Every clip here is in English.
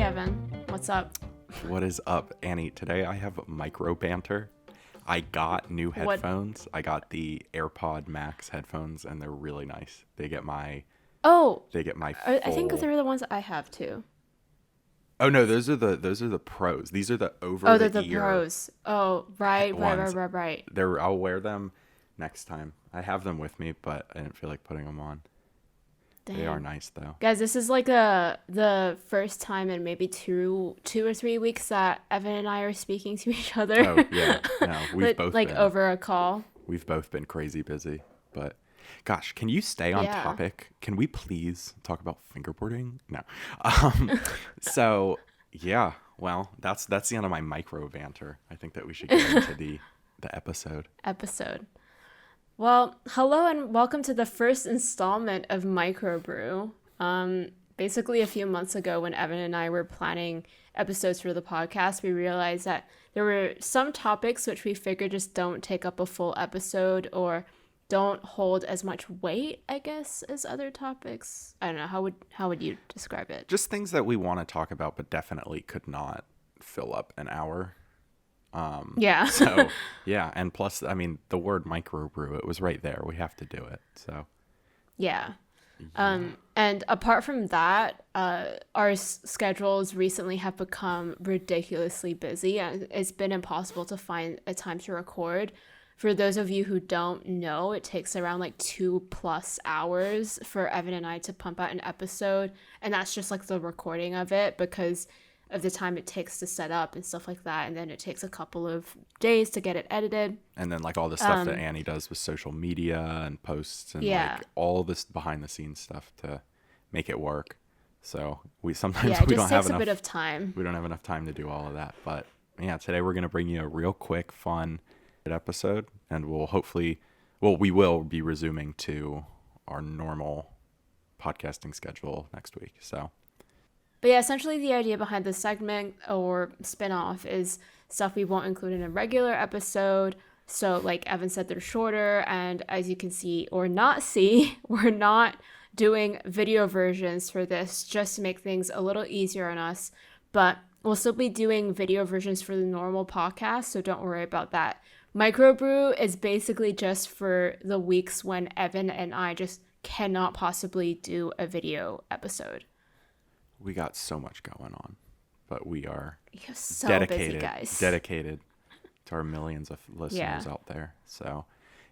Evan. What's up? What is up, Annie? Today I have micro banter. I got new headphones. I got the AirPod Max headphones, and they're really nice. They get my full... I think they're the ones I have too. Oh no, those are the pros. These are the over they're the ear pros. Oh, right. I'll wear them next time. I have them with me, but I didn't feel like putting them on. Dang. They are nice though. Guys, this is like the first time in maybe two or 3 weeks that Evan and I are speaking to each other. Oh yeah, no, we've both like been, over a call. We've both been crazy busy, but gosh, can you stay on topic? Can we please talk about fingerboarding? No. So yeah, well, that's the end of my micro banter. I think that we should get into the episode. Well, hello and welcome to the first installment of Micro Brew. Basically a few months ago when Evan and I were planning episodes for the podcast, we realized that there were some topics which we figured just don't take up a full episode or don't hold as much weight, I guess, as other topics. I don't know, how would you describe it? Just things that we want to talk about but definitely could not fill up an hour. Yeah. So yeah, and plus, I mean, the word microbrew, it was right there. We have to do it. So yeah. And apart from that, our schedules recently have become ridiculously busy, and it's been impossible to find a time to record. For those of you who don't know, it takes around like 2+ hours for Evan and I to pump out an episode, and that's just like the recording of it because of the time it takes to set up and stuff like that, and then it takes a couple of days to get it edited, and then like all the stuff that Annie does with social media and posts and like all this behind the scenes stuff to make it work. So we don't have enough, a bit of time. We don't have enough time to do all of that, but yeah, today we're going to bring you a real quick fun episode, and we will be resuming to our normal podcasting schedule next week. But yeah, essentially the idea behind this segment or spin-off is stuff we won't include in a regular episode. So like Evan said, they're shorter, and as you can see or not see, we're not doing video versions for this just to make things a little easier on us. But we'll still be doing video versions for the normal podcast, so don't worry about that. Microbrew is basically just for the weeks when Evan and I just cannot possibly do a video episode. We got so much going on, but we are so dedicated, busy, guys. Dedicated to our millions of listeners out there. So,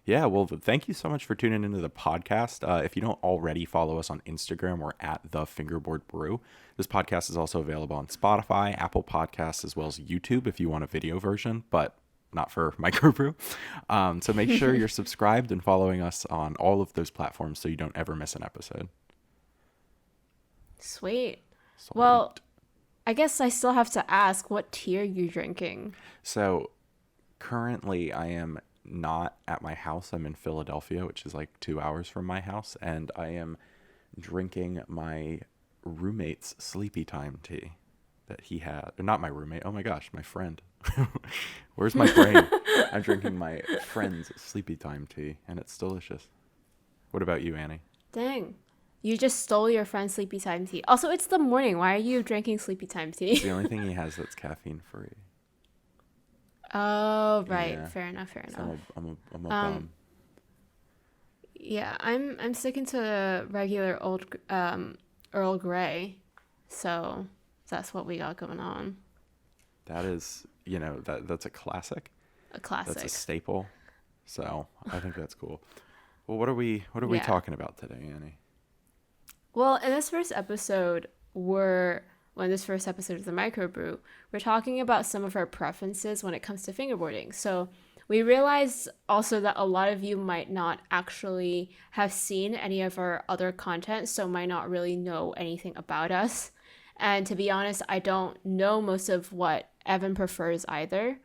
yeah, well, thank you so much for tuning into the podcast. If you don't already follow us on Instagram, we're at the Fingerboard Brew. This podcast is also available on Spotify, Apple Podcasts, as well as YouTube if you want a video version, but not for microbrew. So make sure you're subscribed and following us on all of those platforms so you don't ever miss an episode. Sweet. Well, I guess I still have to ask, what tea are you drinking? So currently I am not at my house. I'm in Philadelphia, which is like 2 hours from my house, and I am drinking my roommate's sleepy time tea that he had. Not my roommate. Oh my gosh, my friend. Where's my brain? I'm drinking my friend's sleepy time tea, and it's delicious. What about you, Annie? Dang. You just stole your friend's sleepy time tea. Also, it's the morning. Why are you drinking sleepy time tea? It's the only thing he has that's caffeine free. Oh, right. Yeah. Fair enough. So I'm a bum. Yeah, I'm sticking to regular old Earl Grey. So that's what we got going on. That is, that's a classic. A classic. That's a staple. So I think that's cool. Well, what are we talking about today, Annie? Well, in this first episode, of the microbrew, we're talking about some of our preferences when it comes to fingerboarding. So we realized also that a lot of you might not actually have seen any of our other content, so might not really know anything about us. And to be honest, I don't know most of what Evan prefers either.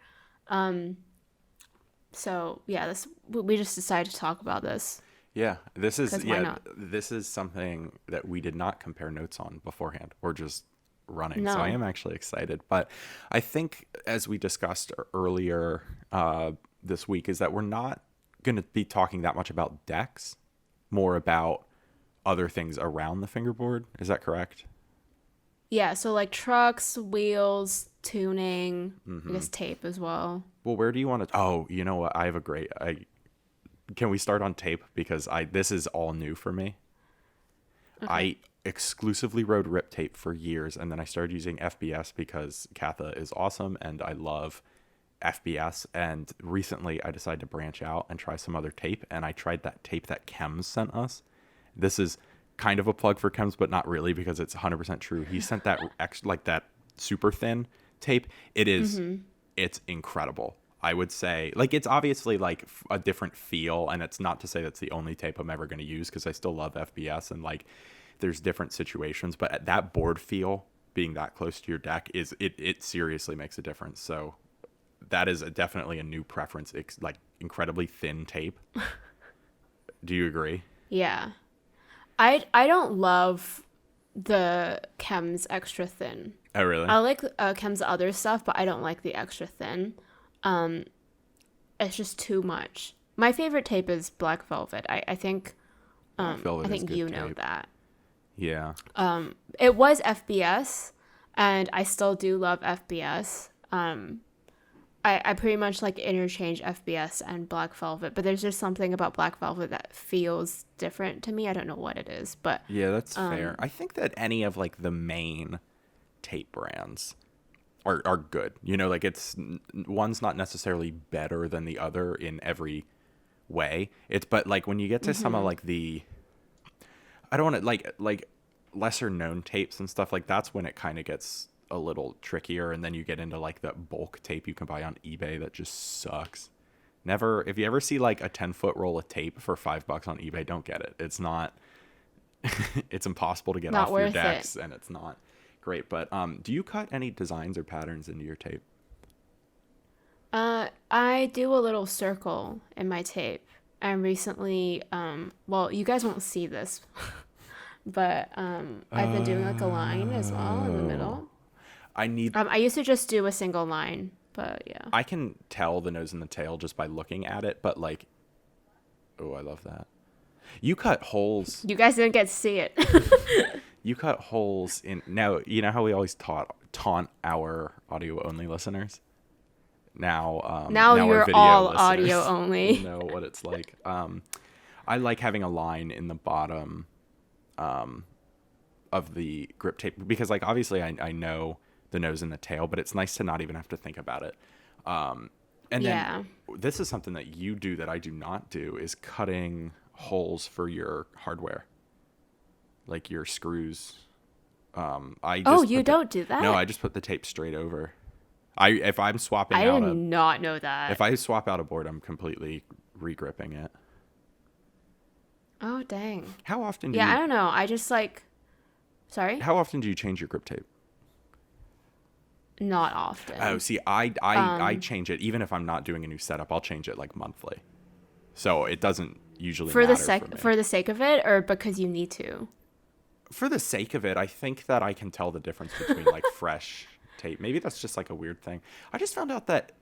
So yeah, we just decided to talk about this. Yeah, this is something that we did not compare notes on beforehand. We're just running. No. So I am actually excited. But I think, as we discussed earlier this week, is that we're not going to be talking that much about decks, more about other things around the fingerboard. Is that correct? Yeah, so like trucks, wheels, tuning, I guess tape as well. Well, where do you want to? Oh, you know what? I have a great. Can we start on tape because this is all new for me. Okay. I exclusively rode rip tape for years, and then I started using FBS because Katha is awesome and I love FBS. And recently I decided to branch out and try some other tape, and I tried that tape that Chems sent us. This is kind of a plug for Chems, but not really because it's 100% true. He sent that like that super thin tape. It's incredible. I would say, like, it's obviously like a different feel, and it's not to say that's the only tape I'm ever going to use because I still love FBS and like there's different situations, but that board feel being that close to your deck it seriously makes a difference. So that is definitely a new preference. It's like incredibly thin tape. Do you agree? Yeah. I don't love the Chems extra thin. Oh, really? I like Chems other stuff, but I don't like the extra thin. It's just too much. My favorite tape is Black Velvet. I think Velvet I think is good you know tape. that. Yeah. It was FBS, and I still do love FBS. I pretty much like interchange FBS and Black Velvet, but there's just something about Black Velvet that feels different to me. I don't know what it is, but Yeah, that's fair. I think that any of like the main tape brands are good. You know, like one's not necessarily better than the other in every way. But like when you get to some of like I don't want to like lesser known tapes and stuff, like that's when it kind of gets a little trickier, and then you get into like the bulk tape you can buy on eBay that just sucks. If you ever see like a 10-foot roll of tape for $5 on eBay, don't get it. It's not it's impossible to get not off your worth decks, it. and it's not great. But do you cut any designs or patterns into your tape? I do a little circle in my tape, and recently, well, you guys won't see this, but I've been doing like a line as well in the middle. I used to just do a single line, but yeah. I can tell the nose and the tail just by looking at it, but like, oh, I love that. You cut holes. You guys didn't get to see it. You cut holes in. Now, you know how we always taunt our audio only listeners? Now you're our video all listeners audio only. know what it's like. I like having a line in the bottom of the grip tape because, like, obviously I know the nose and the tail, but it's nice to not even have to think about it. And then this is something that you do that I do not do, is cutting holes for your hardware, like your screws. You don't do that? No, I just put the tape straight over. If I'm swapping I out did not know that. If I swap out a board, I'm completely regripping it. Oh, dang. How often I don't know. I just like... Sorry? How often do you change your grip tape? Not often. Oh, see, I change it. Even if I'm not doing a new setup, I'll change it like monthly. So it doesn't usually matter for me. For the sake of it, or because you need to? For the sake of it, I think that I can tell the difference between like fresh tape. Maybe that's just like a weird thing. I just found out that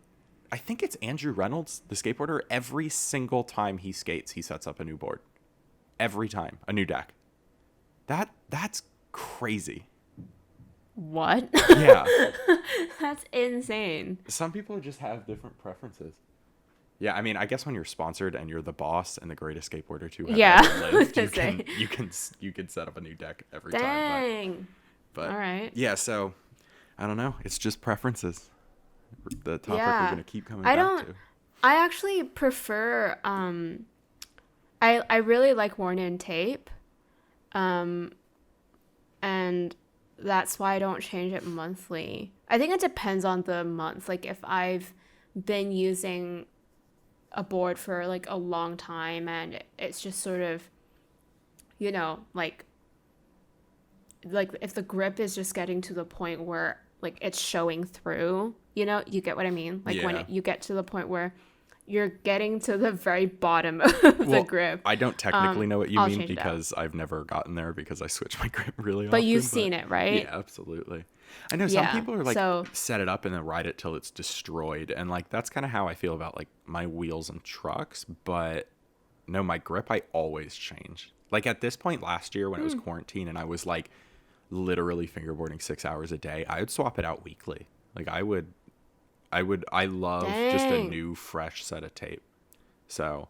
I think it's Andrew Reynolds, the skateboarder. Every single time he skates, he sets up a new board. Every time, a new deck. That's crazy. What? Yeah. That's insane. Some people just have different preferences. Yeah, I mean, I guess when you're sponsored and you're the boss and the greatest skateboarder to ever lived, you can set up a new deck every time. Dang. But all right. Yeah, so I don't know. It's just preferences. The topic we're going to keep coming back to. I actually prefer I really like worn-in tape. And that's why I don't change it monthly. I think it depends on the month. Like if I've been using a board for like a long time and it's just sort of, you know, like if the grip is just getting to the point where like it's showing through, you know, you get what I mean? Like when you get to the point where you're getting to the very bottom of the grip. I don't technically know what you mean because I've never gotten there because I switch my grip really often. But you've seen it, right? Yeah, absolutely. I know some people are like set it up and then ride it till it's destroyed. And like that's kind of how I feel about like my wheels and trucks. But no, my grip I always change. Like at this point last year when it was quarantine and I was like literally fingerboarding 6 hours a day, I would swap it out weekly. Like I love just a Dang. new fresh set of tape. So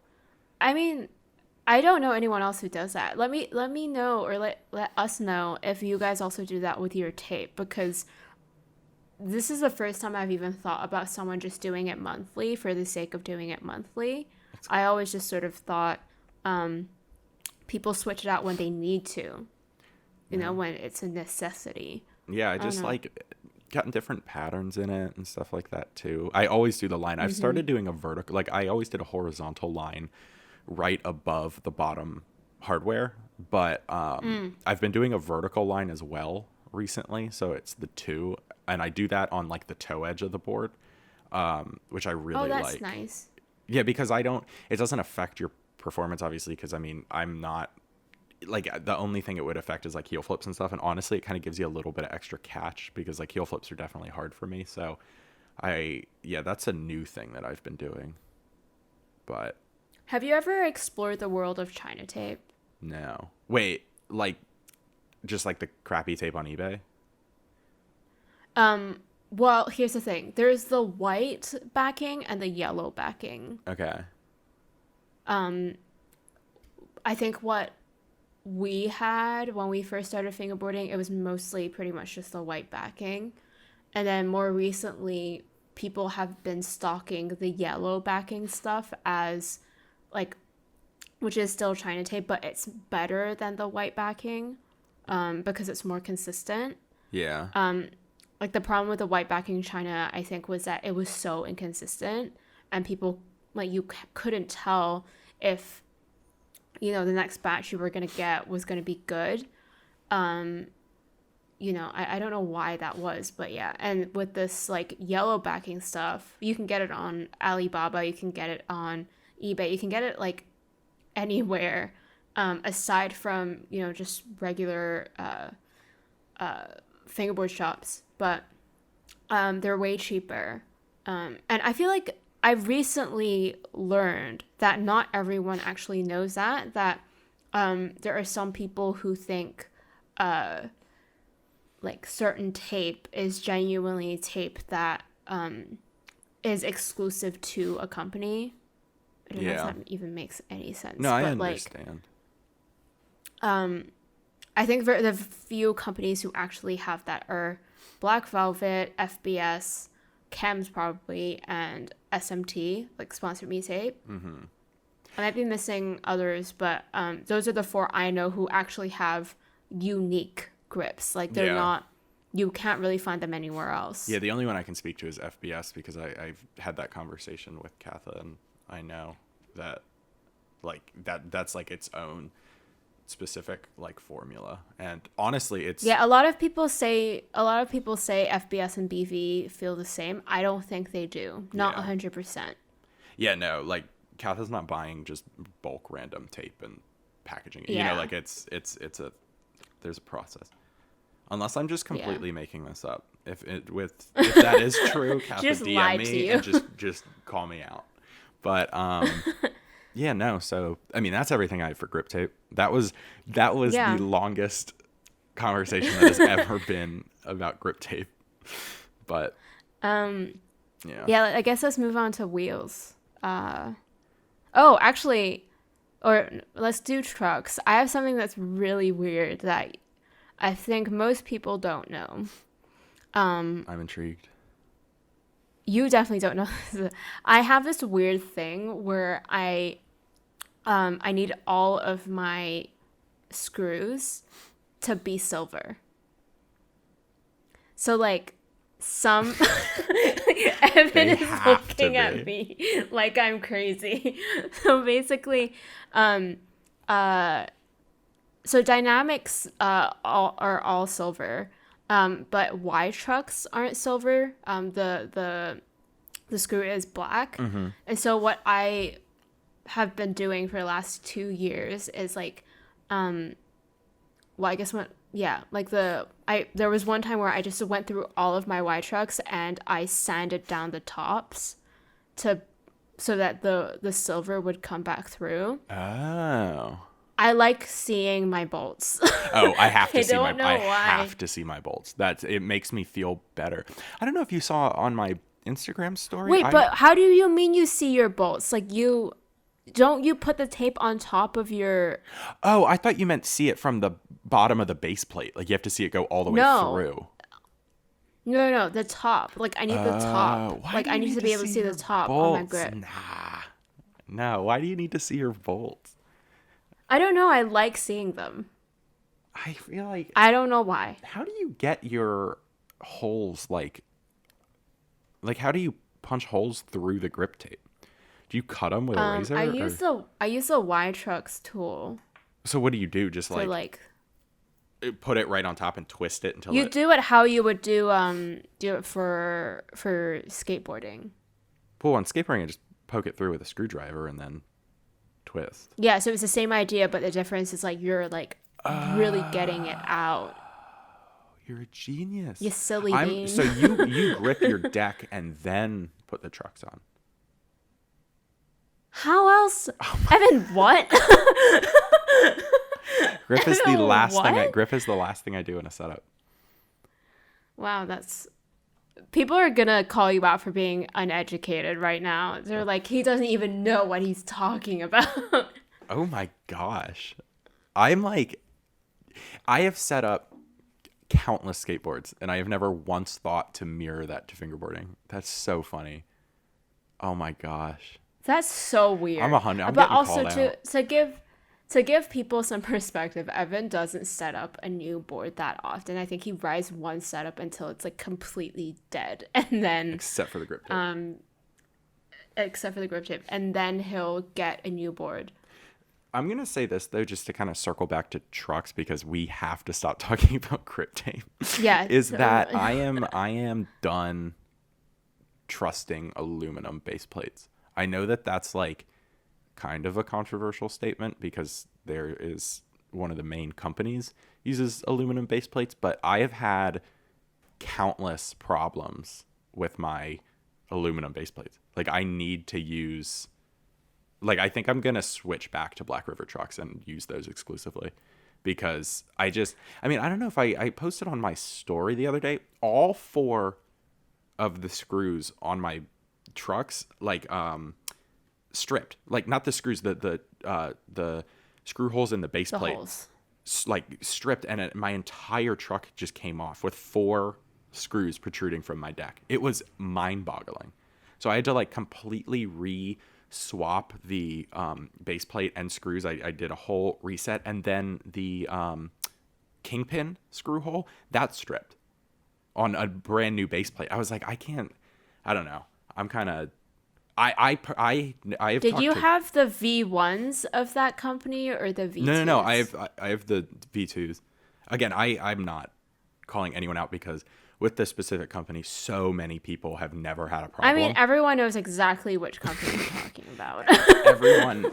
I mean, I don't know anyone else who does that. Let me know, or let us know if you guys also do that with your tape, because this is the first time I've even thought about someone just doing it monthly for the sake of doing it monthly. I always just sort of thought people switch it out when they need to, when it's a necessity. yeah, I just like gotten different patterns in it and stuff like that too. I always do the line. I've started doing a vertical, like I always did a horizontal line right above the bottom hardware, but I've been doing a vertical line as well recently, so it's the two, and I do that on like the toe edge of the board, which I really That's like. nice. Yeah, because it doesn't affect your performance, obviously, because I mean, I'm not like, the only thing it would affect is like heel flips and stuff, and honestly it kind of gives you a little bit of extra catch, because like heel flips are definitely hard for me. So that's a new thing that I've been doing. But Have you ever explored the world of China tape? no, wait, like just like the crappy tape on eBay? Well, here's the thing. There's the white backing and the yellow backing. Okay. I think what we had when we first started fingerboarding, it was mostly pretty much just the white backing. And then more recently, people have been stocking the yellow backing stuff as like, which is still China tape, but it's better than the white backing because it's more consistent. Yeah. Like the problem with the white backing China, I think, was that it was so inconsistent, and people like couldn't tell if the next batch you were gonna get was gonna be good. I don't know why that was, but yeah. And with this like yellow backing stuff, you can get it on Alibaba, you can get it on eBay, you can get it like anywhere, aside from just regular fingerboard shops, but they're way cheaper. And I feel like I've recently learned that not everyone actually knows that there are some people who think like certain tape is genuinely tape that is exclusive to a company. I don't know if that even makes any sense. No, I but understand. I think the few companies who actually have that are Black Velvet, FBS, Chems probably, and SMT, like Sponsored Me Tape. Mm-hmm. I might be missing others, but those are the four I know who actually have unique grips. Like they're not, you can't really find them anywhere else. Yeah, the only one I can speak to is FBS, because I've had that conversation with Katha, and I know that like that's like its own specific like formula. And honestly, it's a lot of people say FBS and BV feel the same. I don't think they do. Not 100%. Yeah, no, like Katha's not buying just bulk random tape and packaging it. Like it's a there's a process. Unless I'm just completely making this up. If that is true, Katha, just DM me and just call me out. But yeah, no. So I mean, that's everything I have for grip tape. That was the longest conversation that has ever been about grip tape. But I guess let's move on to wheels. Actually, or let's do trucks. I have something that's really weird that I think most people don't know. I'm intrigued. You definitely don't know. I have this weird thing where I need all of my screws to be silver. So like some Evan is looking at me like I'm crazy. So basically, so Dynamics are all silver. But Y trucks aren't silver. The screw is black. Mm-hmm. And so what I have been doing for the last 2 years is like, there was one time where I just went through all of my Y trucks and I sanded down the tops so that the silver would come back through. Oh. I like seeing my bolts. Oh, I have to I see don't know I why. have to see my bolts. It makes me feel better. I don't know if you saw on my Instagram story. Wait, but how do you mean you see your bolts? Like don't you put the tape on top of your... Oh, I thought you meant see it from the bottom of the base plate. Like you have to see it go all the way through. No, the top. Like I need the top. Why Like do I you need to be able to see the top bolts? on my grip. Nah. No, why do you need to see your bolts? I don't know. I like seeing them. I feel like... I don't know why. How do you get your holes, like how do you punch holes through the grip tape? Do you cut them with a razor? I use the Y-Trucks tool. So what do you do? Just like put it right on top and twist it until you do it how you would do it for skateboarding. Well, on skateboarding, I just poke it through with a screwdriver and then twist. Yeah, so it's the same idea, but the difference is like you're like really getting it out. You're a genius. You silly bean. So you grip your deck and then put the trucks on. How else? Evan, what? Grip is the last thing I do in a setup. Wow, people are gonna call you out for being uneducated right now. They're like, he doesn't even know what he's talking about. Oh my gosh. I have set up countless skateboards and I have never once thought to mirror that to fingerboarding. That's so funny. Oh my gosh. That's so weird. I'm but also to give people some perspective, Evan doesn't set up a new board that often. I think he rides one setup until it's like completely dead, and then except for the grip tape. And then he'll get a new board. I'm gonna say this though, just to kind of circle back to trucks because we have to stop talking about grip tape. Yeah, that I am done trusting aluminum base plates. I know that that's like kind of a controversial statement because there is one of the main companies uses aluminum base plates, but I have had countless problems with my aluminum base plates. Like I need to use, like I think I'm going to switch back to Black River trucks and use those exclusively because I don't know if I posted on my story the other day, all 4 of the screws on my trucks stripped, like not the screws, the screw holes in the base plate holes. Like stripped, and my entire truck just came off with 4 screws protruding from my deck. It was mind-boggling. So I had to like completely re-swap the base plate and screws. I did a whole reset, and then the kingpin screw hole that's stripped on a brand new base plate. I was like, I don't know. I'm kind of, I have. Did you have the V1s of that company or the V2s? No. I have the V2s. Again, I'm not calling anyone out because with this specific company, so many people have never had a problem. I mean, everyone knows exactly which company you're talking about. Everyone,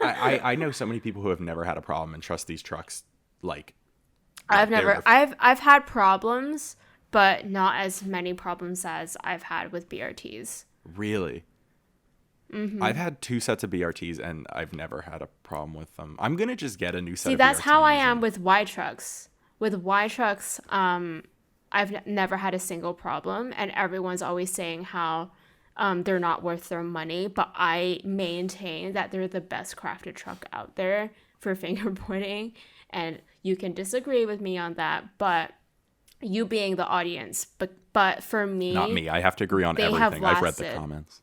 I know so many people who have never had a problem and trust these trucks. Like, I've had problems, but not as many problems as I've had with BRTs. Really? Mm-hmm. I've had 2 sets of BRTs and I've never had a problem with them. I'm gonna just get a new set. See, of that's BRTs how I am with Y-Trucks. With Y-Trucks, I've never had a single problem, and everyone's always saying how they're not worth their money, but I maintain that they're the best crafted truck out there for fingerboarding, and you can disagree with me on that, but you being the audience, but for me, not me. I have to agree on everything. I've read the comments.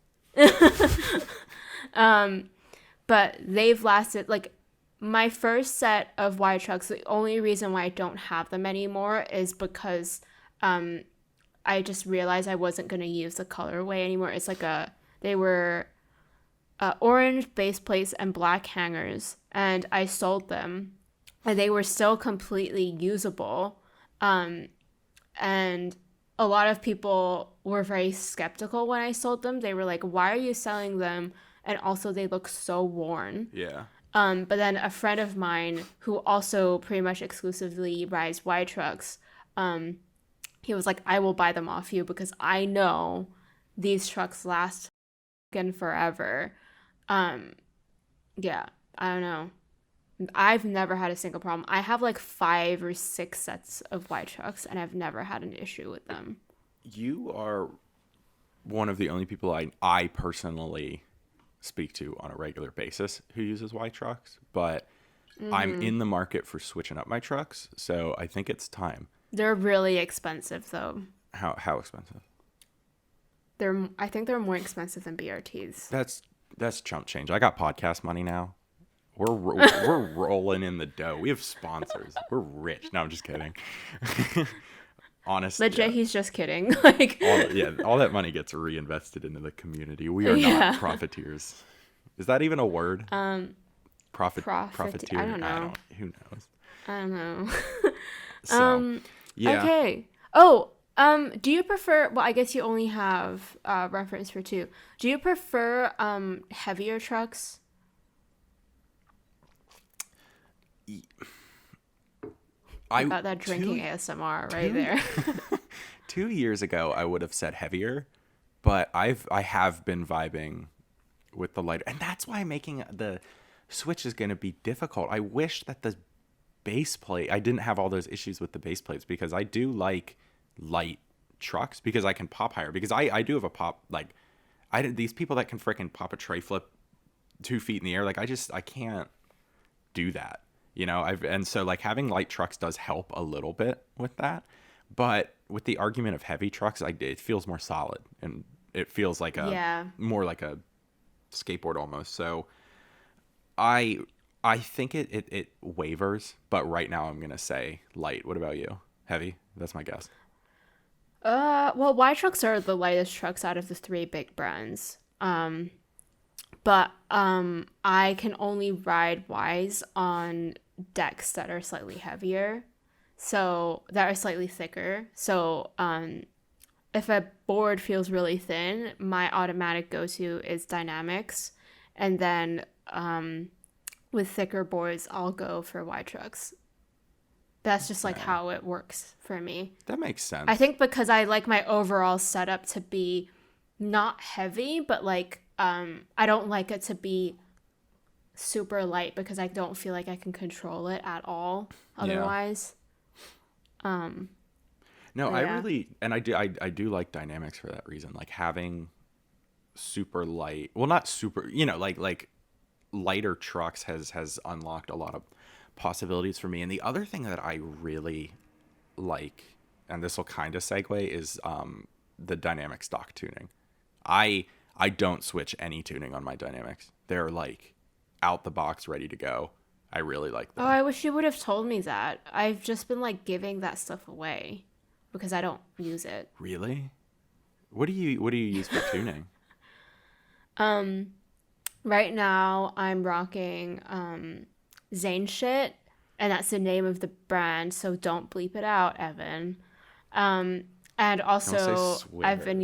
But they've lasted. Like my first set of Y-Trucks, the only reason why I don't have them anymore is because I just realized I wasn't going to use the colorway anymore. It's like they were orange base plates and black hangers, and I sold them, and they were still completely usable. And a lot of people were very skeptical when I sold them. They were like, why are you selling them? And also they look so worn. Yeah. But then a friend of mine who also pretty much exclusively rides Y-Trucks, he was like, I will buy them off you because I know these trucks last forever. Yeah, I don't know. I've never had a single problem. I have like 5 or 6 sets of Y trucks, and I've never had an issue with them. You are one of the only people I personally speak to on a regular basis who uses Y trucks, but I'm in the market for switching up my trucks, so I think it's time. They're really expensive, though. How expensive? I think they're more expensive than BRTs. That's chump change. I got podcast money now. We're rolling in the dough. We have sponsors. We're rich. No, I'm just kidding. Honestly, Legit, he's just kidding. Like, all that money gets reinvested into the community. We are not profiteers. Is that even a word? Profiteer. I don't know. Who knows? I don't know. So, yeah. Okay. Oh, do you prefer? Well, I guess you only have reference for 2. Do you prefer heavier trucks? I got that drinking ASMR right there. 2 years ago, I would have said heavier, but I have been vibing with the lighter, and that's why making the switch is going to be difficult. I wish that the base plate, I didn't have all those issues with the base plates, because I do like light trucks because I can pop higher, because I do have a pop, like these people that can freaking pop a tray flip 2 feet in the air, like I can't do that. And so like having light trucks does help a little bit with that, but with the argument of heavy trucks, it feels more solid, and it feels like more like a skateboard almost. So I think it wavers, but right now I'm gonna say light. What about you? Heavy? That's my guess. Well, Y trucks are the lightest trucks out of the 3 big brands. But I can only ride Ys on decks that are slightly heavier, so that are slightly thicker. So if a board feels really thin, my automatic go-to is dynamics, and then with thicker boards, I'll go for Y trucks. That's just like how it works for me. That makes sense. I think because I like my overall setup to be not heavy, but like I don't like it to be super light, because I don't feel like I can control it at all otherwise. No, I really, and I do like dynamics for that reason. Like having super light, well, not super, like lighter trucks has unlocked a lot of possibilities for me. And the other thing that I really like, and this will kind of segue, is the dynamic stock tuning. I don't switch any tuning on my dynamics. They're like out the box, ready to go. I really like them. Oh, I wish you would have told me that. I've just been like giving that stuff away because I don't use it. Really? What do you use for tuning? Right now I'm rocking Zane Shit, and that's the name of the brand, so don't bleep it out, Evan. And also I've been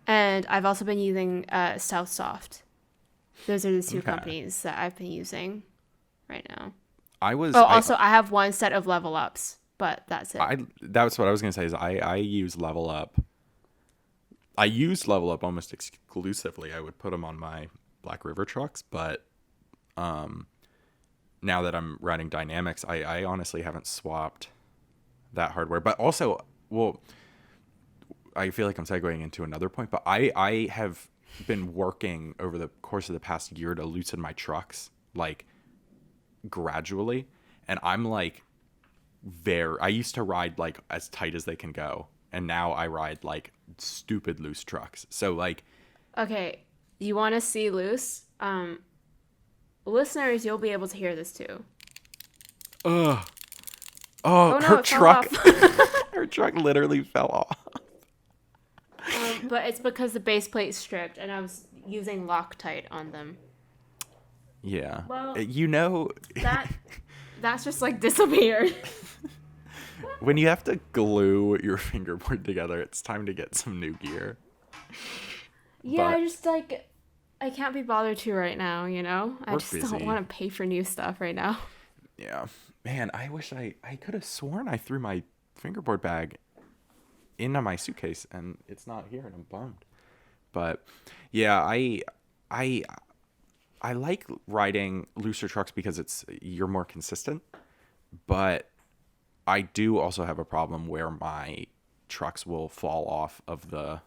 and I've also been using South Soft. Those are the 2 companies that I've been using right now. I have 1 set of Level Ups, but that's it. That's what I was gonna say. Is I use Level Up. I use Level Up almost exclusively. I would put them on my Black River trucks, but now that I'm riding Dynamics, I honestly haven't swapped that hardware. But also, well, I feel like I'm segueing into another point, but I have been working over the course of the past year to loosen my trucks, like gradually, and I'm like I used to ride like as tight as they can go, and now I ride like stupid loose trucks. So like, okay, you want to see loose? Listeners, you'll be able to hear this too. Oh, no, her truck her truck literally fell off. But it's because the base plate stripped, and I was using Loctite on them. Yeah. Well, that's just like disappeared. When you have to glue your fingerboard together, it's time to get some new gear. Yeah, I just I can't be bothered to right now, I just don't want to pay for new stuff right now. Yeah. Man, I wish I could have sworn I threw my fingerboard bag into my suitcase and it's not here, and I'm bummed. But yeah, I like riding looser trucks because you're more consistent, but I do also have a problem where my trucks will fall off of the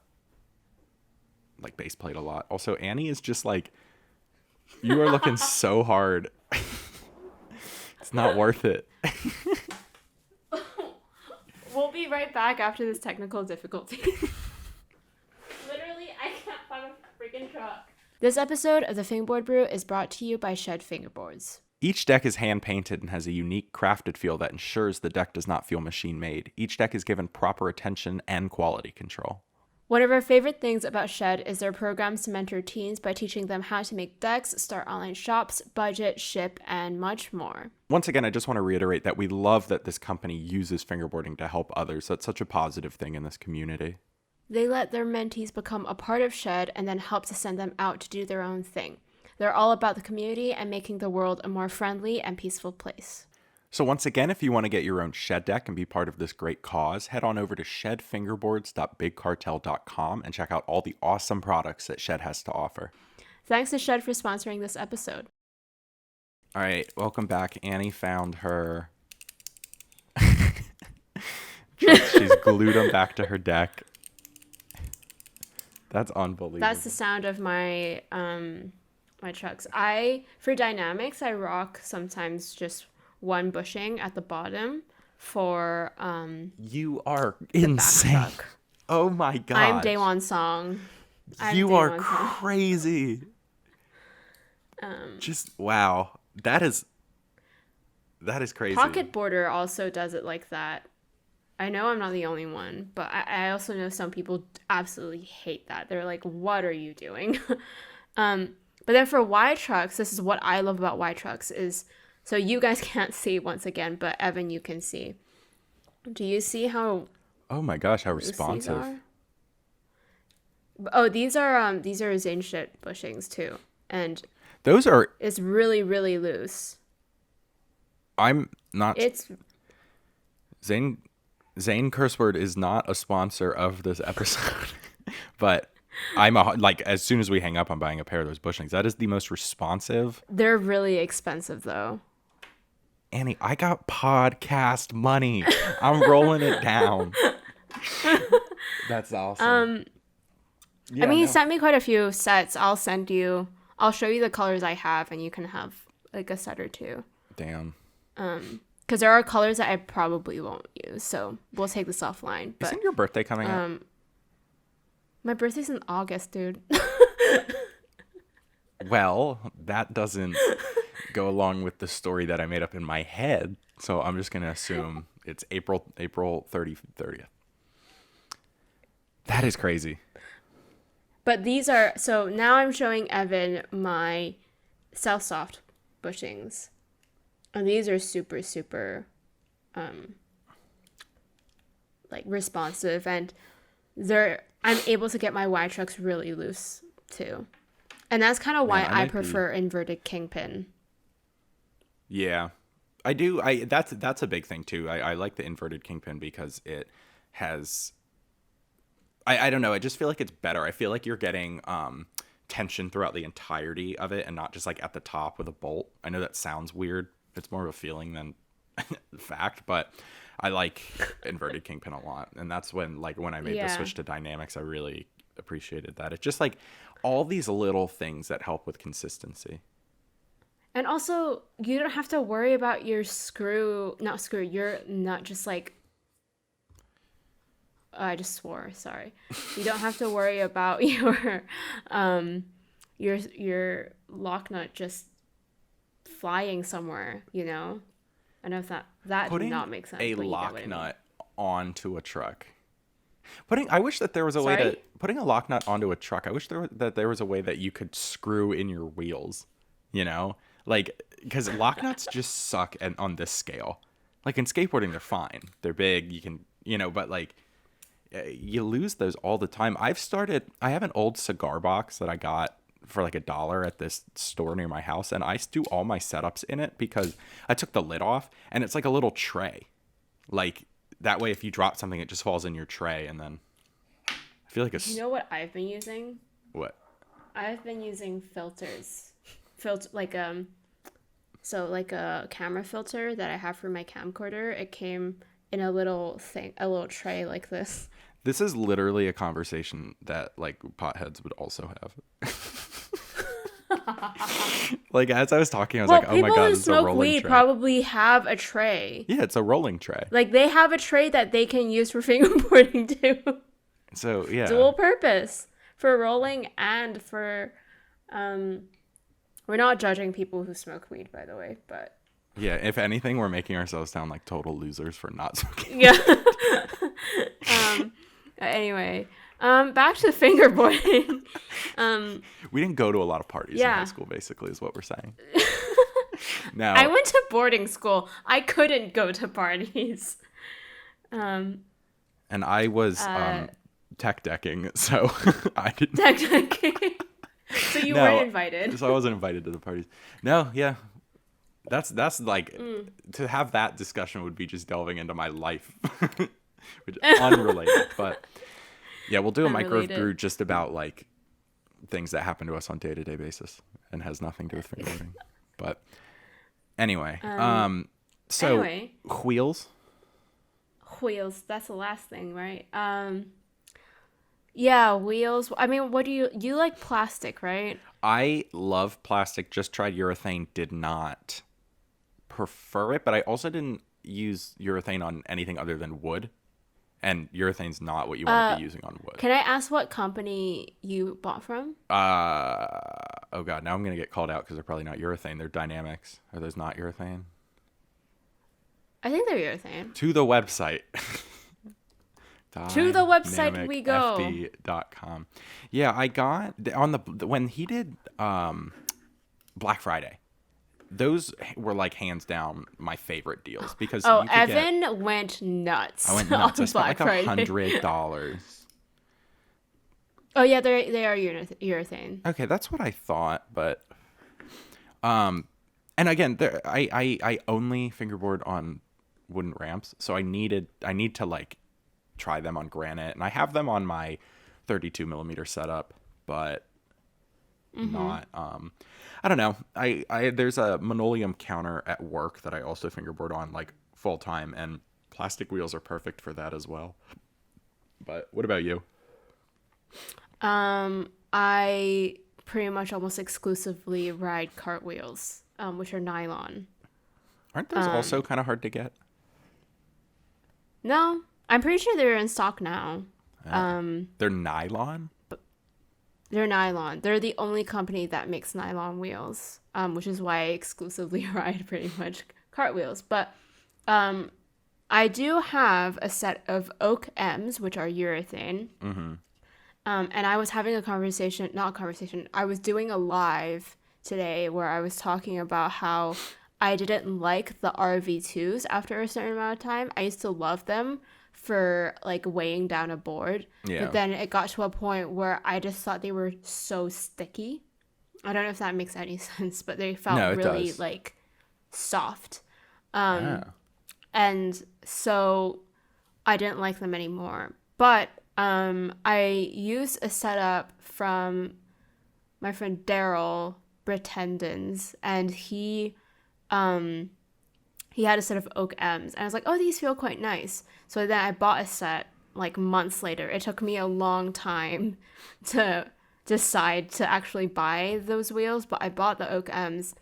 like base plate a lot. Also, Annie is just like, you are looking so hard. It's not worth it. We'll be right back after this technical difficulty. Literally, I can't find a freaking truck. This episode of the Fingerboard Brew is brought to you by Shed Fingerboards. Each deck is hand-painted and has a unique crafted feel that ensures the deck does not feel machine-made. Each deck is given proper attention and quality control. One of our favorite things about Shed is their programs to mentor teens by teaching them how to make decks, start online shops, budget, ship, and much more. Once again, I just want to reiterate that we love that this company uses fingerboarding to help others. That's such a positive thing in this community. They let their mentees become a part of Shed and then help to send them out to do their own thing. They're all about the community and making the world a more friendly and peaceful place. So once again, if you want to get your own Shed deck and be part of this great cause, head on over to shedfingerboards.bigcartel.com and check out all the awesome products that Shed has to offer. Thanks to Shed for sponsoring this episode. All right, welcome back. Annie found her. She's glued them back to her deck. That's unbelievable. That's the sound of my my trucks. For dynamics, I rock sometimes just one bushing at the bottom for you are insane. Oh my god. I'm Day One Song. You are crazy. Just wow. That is crazy. Pocket Border also does it like that. I know I'm not the only one, but I also know some people absolutely hate that. They're like, what are you doing? But then for Y trucks, this is what I love about Y trucks is, so you guys can't see once again, but Evan, you can see. Do you see how? Oh my gosh, how responsive! Oh, these are Zane shit bushings too, and those are. It's really really loose. I'm not. It's Zane curse word is not a sponsor of this episode, but I'm like as soon as we hang up, I'm buying a pair of those bushings. That is the most responsive. They're really expensive though. Annie, I got podcast money. I'm rolling it down. That's awesome. Yeah, I mean, he sent me quite a few sets. I'll show you the colors I have, and you can have like a set or two. Damn. Because there are colors that I probably won't use, so we'll take this offline. But, isn't your birthday coming up? My birthday's in August, dude. Well, that doesn't go along with the story that I made up in my head, so I'm just gonna assume it's April 30th. That is crazy. But these are, so now I'm showing Evan my South Soft bushings. And these are super, super, like responsive, and I'm able to get my Y trucks really loose too. And that's kind of why I prefer inverted kingpin. Yeah, I do. That's a big thing too. I like the inverted kingpin because it has, I don't know. I just feel like it's better. I feel like you're getting tension throughout the entirety of it and not just like at the top with a bolt. I know that sounds weird. It's more of a feeling than fact, but I like inverted kingpin a lot. And that's when I made the switch to dynamics, I really appreciated that. It's just like all these little things that help with consistency. And also, you don't have to worry about your you're not just like, oh, I just swore, sorry. You don't have to worry about your lock nut just flying somewhere, you know? I know if that did not make sense. Putting a lock nut onto a truck. I wish that there was a way to putting a lock nut onto a truck. I wish that there was a way that you could screw in your wheels, you know? Like, because lock nuts just suck on this scale. Like in skateboarding, they're fine. They're big. You can, but like you lose those all the time. I have an old cigar box that I got for like $1 at this store near my house, and I do all my setups in it because I took the lid off, and it's like a little tray. Like that way, if you drop something, it just falls in your tray, and then I feel like You know what I've been using? What? I've been using filters filter, like a camera filter that I have for my camcorder. It came in a little tray like this. This is literally a conversation that like potheads would also have. Like as I was talking, I was like, "Oh my god, it's a rolling tray." People who smoke weed probably have a tray. Yeah, it's a rolling tray. Like they have a tray that they can use for fingerboarding too. So yeah, dual purpose for rolling and for. We're not judging people who smoke weed, by the way, but. Yeah, if anything, we're making ourselves sound like total losers for not smoking. Yeah. Anyway, back to fingerboarding. We didn't go to a lot of parties in high school, basically, is what we're saying. Now, I went to boarding school. I couldn't go to parties. And I was tech decking, so I didn't. Tech decking. So you weren't invited. So I wasn't invited to the parties. No, yeah. That's like to have that discussion would be just delving into my life, which unrelated. But yeah, we'll do a micro brew just about like things that happen to us on day-to-day basis and has nothing to do with fingerboarding. But anyway, wheels. Wheels. That's the last thing, right? Yeah, wheels. I mean, what do you like plastic, right? I love plastic. Just tried urethane. Did not prefer it, but I also didn't use urethane on anything other than wood, and urethane's not what you want to be using on wood. Can I ask what company you bought from? Oh god, now I'm gonna get called out because they're probably not urethane. They're Dynamics. Are those not urethane? I think they're urethane. To the website. To the website we go. FB.com. Yeah, I got on when he did Black Friday. Those were like hands down my favorite deals because Evan went nuts. I went nuts. I spent like $100. Oh yeah, they are urethane. Okay, that's what I thought, but and again, I only fingerboard on wooden ramps, so I need to like try them on Granite, and I have them on my 32 millimeter setup, but not I don't know. I there's a Manoleum counter at work that I also fingerboard on like full time, and plastic wheels are perfect for that as well. But what about you? I pretty much almost exclusively ride cartwheels, which are nylon. Aren't those also kind of hard to get? No, I'm pretty sure they're in stock now. They're nylon? They're nylon. They're the only company that makes nylon wheels, which is why I exclusively ride pretty much cartwheels. But I do have a set of oak M's, which are urethane. Mm-hmm. And I was having I was doing a live today where I was talking about how I didn't like the RV2s after a certain amount of time. I used to love them for like weighing down a board. Yeah. But then it got to a point where I just thought they were so sticky. I don't know if that makes any sense, but they felt really like soft. And so I didn't like them anymore. But I used a setup from my friend Daryl Pretendens, and he had a set of oak M's, and I was like, oh, these feel quite nice. So then I bought a set like months later. It took me a long time to decide to actually buy those wheels, but I bought the oak M's.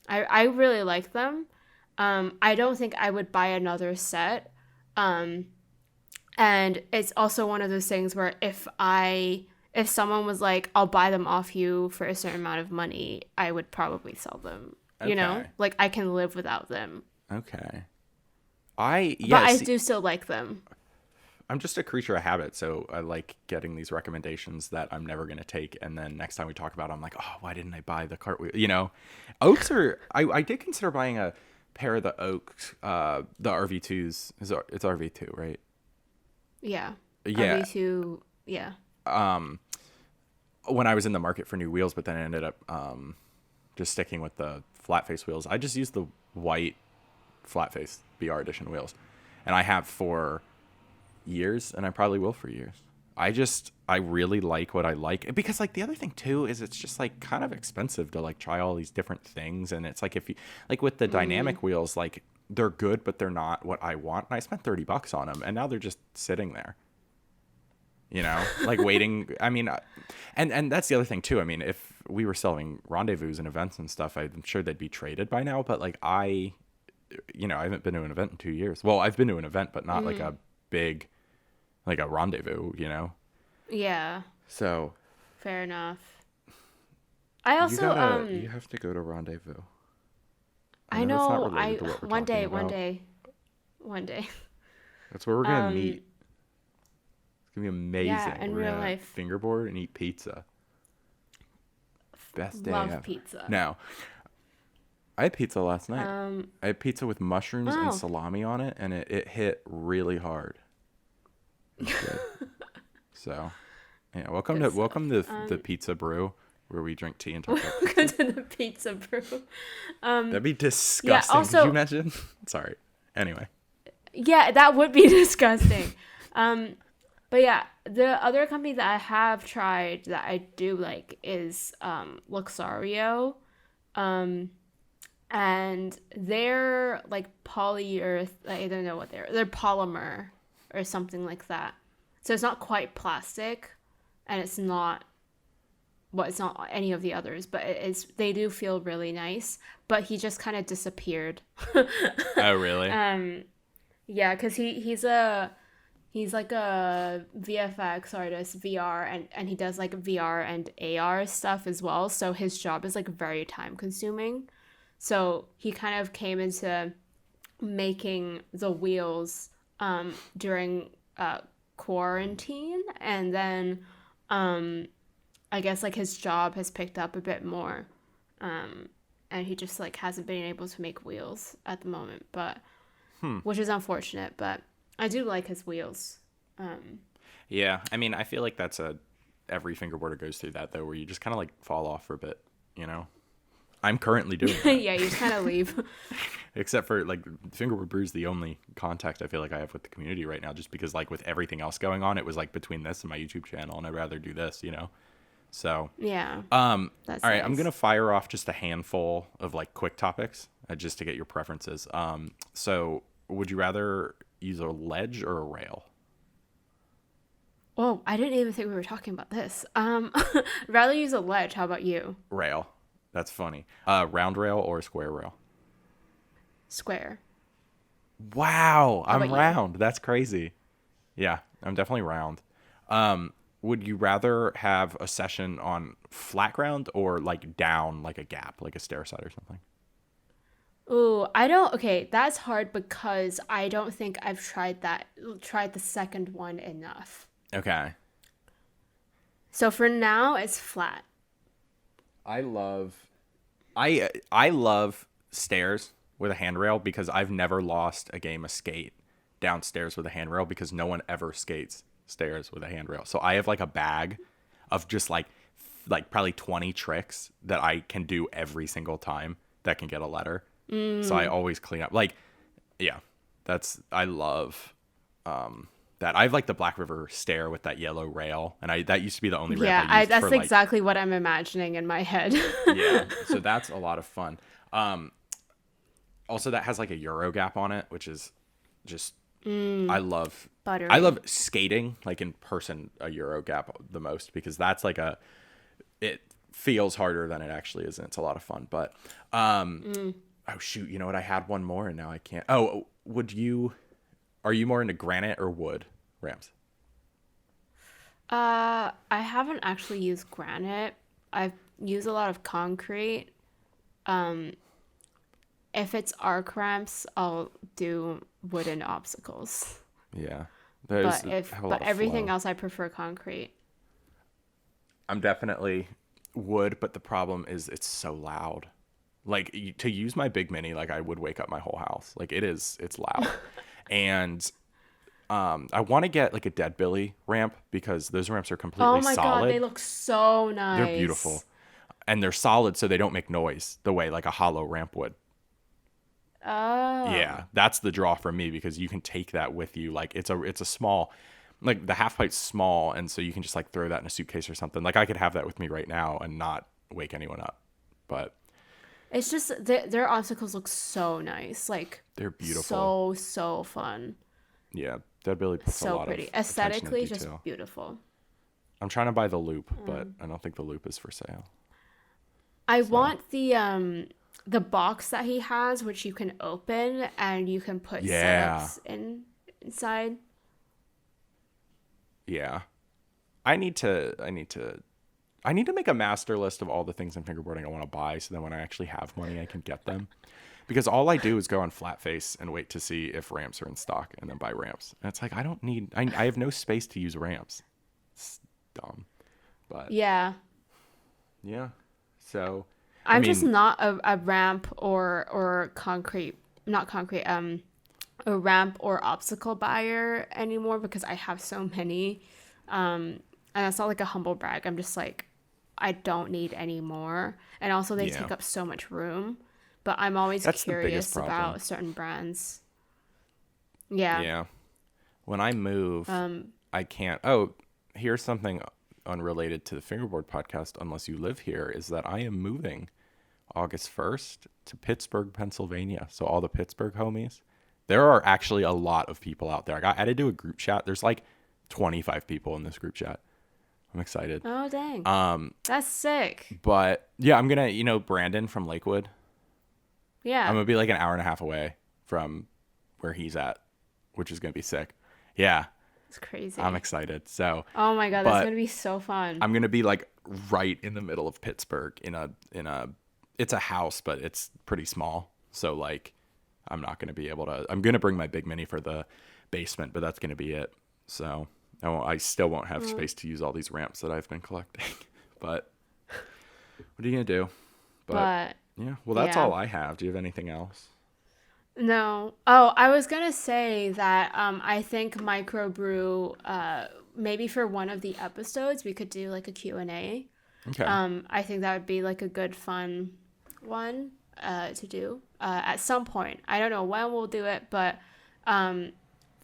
I really like them. I don't think I would buy another set. And it's also one of those things where if someone was like, I'll buy them off you for a certain amount of money, I would probably sell them. Okay. You know, like I can live without them. Okay. But I do still like them. I'm just a creature of habit, so I like getting these recommendations that I'm never going to take, and then next time we talk about it, I'm like, oh, why didn't I buy the cartwheel? You know, oaks are... I did consider buying a pair of the oaks, the RV2s. It's RV2, right? Yeah. Yeah. RV2, yeah. When I was in the market for new wheels, but then I ended up just sticking with the flat face wheels. I just used the white flat face BR edition wheels, and I have for years, and I probably will for years. I really like what I like, because like the other thing too is it's just like kind of expensive to like try all these different things. And it's like, if you like with the dynamic wheels, like they're good, but they're not what I want. And I spent $30 on them and now they're just sitting there, like waiting. I mean, and that's the other thing too. I mean, if we were selling rendezvous and events and stuff, I'm sure they'd be traded by now, but like I haven't been to an event in 2 years. Well, I've been to an event, but not like a big, like a rendezvous, Yeah. So Fair enough. I also you have to go to rendezvous. I know. It's not related to what we're one talking day, about. one day. That's where we're gonna meet. It's gonna be amazing. Yeah, in we're real gonna life. fingerboard and eat pizza. Best day Love ever. pizza. Now, I had pizza last night. I had pizza with mushrooms and salami on it, and it hit really hard. It was good. So, yeah, welcome to the Pizza Brew, where we drink tea and talk about pizza. Welcome to the Pizza Brew. That'd be disgusting. Yeah, also, could you imagine? Sorry. Anyway. Yeah, that would be disgusting. But yeah, the other company that I have tried that I do like is Luxario. And they're like polyureth. I don't know what they're polymer or something like that. So it's not quite plastic, and it's not any of the others, but they do feel really nice. But he just kind of disappeared. Oh, really? Yeah, because he's like a VFX artist, VR, and he does like VR and AR stuff as well. So his job is like very time consuming. So he kind of came into making the wheels during quarantine, and then I guess like his job has picked up a bit more, and he just like hasn't been able to make wheels at the moment, but which is unfortunate. But I do like his wheels. Yeah, I mean, I feel like that's every fingerboarder goes through that though, where you just kind of like fall off for a bit, I'm currently doing that. Yeah, you just kind of leave. Except for like Fingerboard Brew is the only contact I feel like I have with the community right now, just because like with everything else going on, it was like between this and my YouTube channel, and I'd rather do this, So yeah. All right, nice. I'm gonna fire off just a handful of like quick topics just to get your preferences. So would you rather use a ledge or a rail? Oh, I didn't even think we were talking about this. Rather use a ledge. How about you? Rail. That's funny. Round rail or square rail? Square. Wow, How I'm about round. That's crazy. Yeah, I'm definitely round. Would you rather have a session on flat ground or like down, like a gap, like a stair side or something? Ooh, okay, that's hard because I don't think I've tried the second one enough. Okay. So for now, it's flat. I love stairs with a handrail because I've never lost a game of skate downstairs with a handrail, because no one ever skates stairs with a handrail. So I have like a bag of just like probably 20 tricks that I can do every single time that can get a letter. So I always clean up. Like, yeah, I love that. I have like the Black River stair with that yellow rail, and that used to be the only ramp I used. That's exactly what I'm imagining in my head. Yeah, so that's a lot of fun. Also, that has like a Euro gap on it, which is just I love. Buttery. I love skating like in person a Euro gap the most, because that's like it feels harder than it actually is, and it's a lot of fun. But oh shoot, you know what? I had one more and now I can't. Oh, are you more into granite or wood ramps? I haven't actually used granite. I've used a lot of concrete. If it's arc ramps, I'll do wooden obstacles. Yeah. But everything else, I prefer concrete. I'm definitely wood, but the problem is it's so loud. Like to use my big mini, like I would wake up my whole house. Like it's loud. And I want to get like a Dead Billy ramp, because those ramps are completely solid. Oh my God, they look so nice. They're beautiful. And they're solid, so they don't make noise the way like a hollow ramp would. Oh. Yeah, that's the draw for me, because you can take that with you. Like it's a small, like the half pipe's small, and so you can just like throw that in a suitcase or something. Like I could have that with me right now and not wake anyone up. But it's just their obstacles look so nice. Like they're beautiful. So fun. Yeah, Dead Billy puts a lot pretty. of Aesthetically, attention to detail. just beautiful. I'm trying to buy the loop, but I don't think the loop is for sale. I want the box that he has, which you can open and you can put setups inside. Yeah, I need to make a master list of all the things in fingerboarding I want to buy, so then when I actually have money, I can get them. Because all I do is go on Flatface and wait to see if ramps are in stock, and then buy ramps. And it's like I have no space to use ramps. It's dumb, but yeah. So I'm just not a ramp or a ramp or obstacle buyer anymore because I have so many. And that's not like a humble brag. I'm just like, I don't need any more. And also they take up so much room. But I'm always curious about certain brands. Yeah. Yeah. When I move, I can't. Oh, here's something unrelated to the Fingerboard podcast, unless you live here, is that I am moving August 1st to Pittsburgh, Pennsylvania. So all the Pittsburgh homies. There are actually a lot of people out there. I got added to a group chat. There's like 25 people in this group chat. I'm excited. Oh, dang. That's sick. But yeah, I'm going to, Brandon from Lakewood. Yeah. I'm going to be like an hour and a half away from where he's at, which is going to be sick. Yeah. It's crazy. I'm excited. So. Oh my God, that's going to be so fun. I'm going to be like right in the middle of Pittsburgh it's a house, but it's pretty small. So like, I'm not going to be able to, I'm going to bring my big mini for the basement, but that's going to be it. So I still won't have space to use all these ramps that I've been collecting, but what are you going to do? But yeah, well, that's all I have. Do you have anything else? No. Oh, I was going to say that I think Micro Brew, maybe for one of the episodes, we could do like a Q&A. Okay. I think that would be like a good, fun one to do at some point. I don't know when we'll do it, but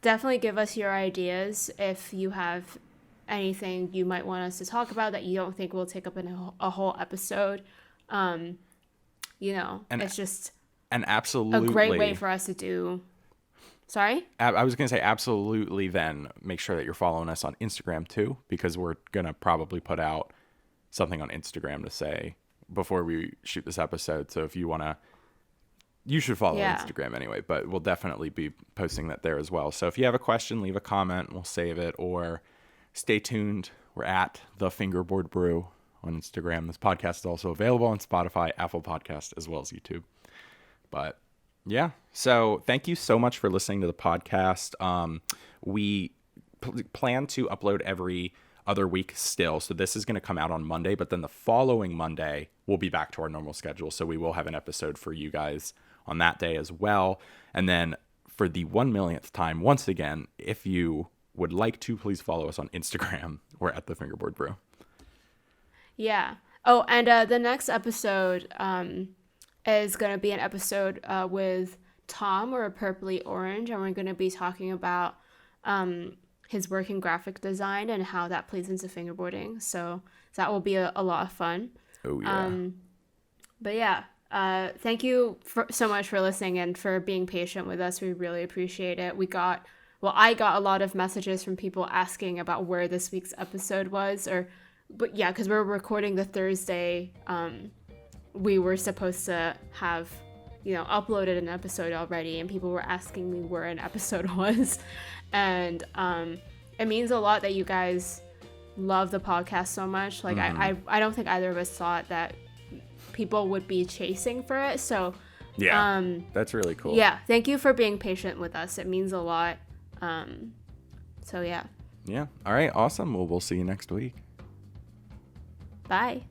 definitely give us your ideas if you have anything you might want us to talk about that you don't think will take up a whole episode. It's just absolutely a great way for us to do. Sorry? I was going to say absolutely then make sure that you're following us on Instagram too, because we're going to probably put out something on Instagram to say before we shoot this episode. So if you want to, you should follow Instagram anyway, but we'll definitely be posting that there as well. So if you have a question, leave a comment, we'll save it, or stay tuned. We're at the Fingerboard Brew on Instagram. This podcast is also available on Spotify, Apple Podcast, as well as YouTube. But yeah, so thank you so much for listening to the podcast. We plan to upload every other week still. So this is going to come out on Monday, but then the following Monday, we'll be back to our normal schedule. So we will have an episode for you guys on that day as well. And then for the 1 millionth time, once again, if you would like to, please follow us on Instagram. We're at the Fingerboard Brew. Yeah. Oh, and the next episode is going to be an episode with Tom, or a Purpley Orange, and we're going to be talking about his work in graphic design and how that plays into fingerboarding. So that will be a lot of fun. Oh, yeah. But yeah, thank you so much for listening and for being patient with us. We really appreciate it. I got a lot of messages from people asking about where this week's episode was, but yeah, because we're recording the Thursday. We were supposed to have, uploaded an episode already, and people were asking me where an episode was. And it means a lot that you guys love the podcast so much. Like, I don't think either of us thought that people would be chasing for it. So yeah, that's really cool. Yeah, thank you for being patient with us. It means a lot. So yeah. Yeah. All right. Awesome. Well, we'll see you next week. Bye.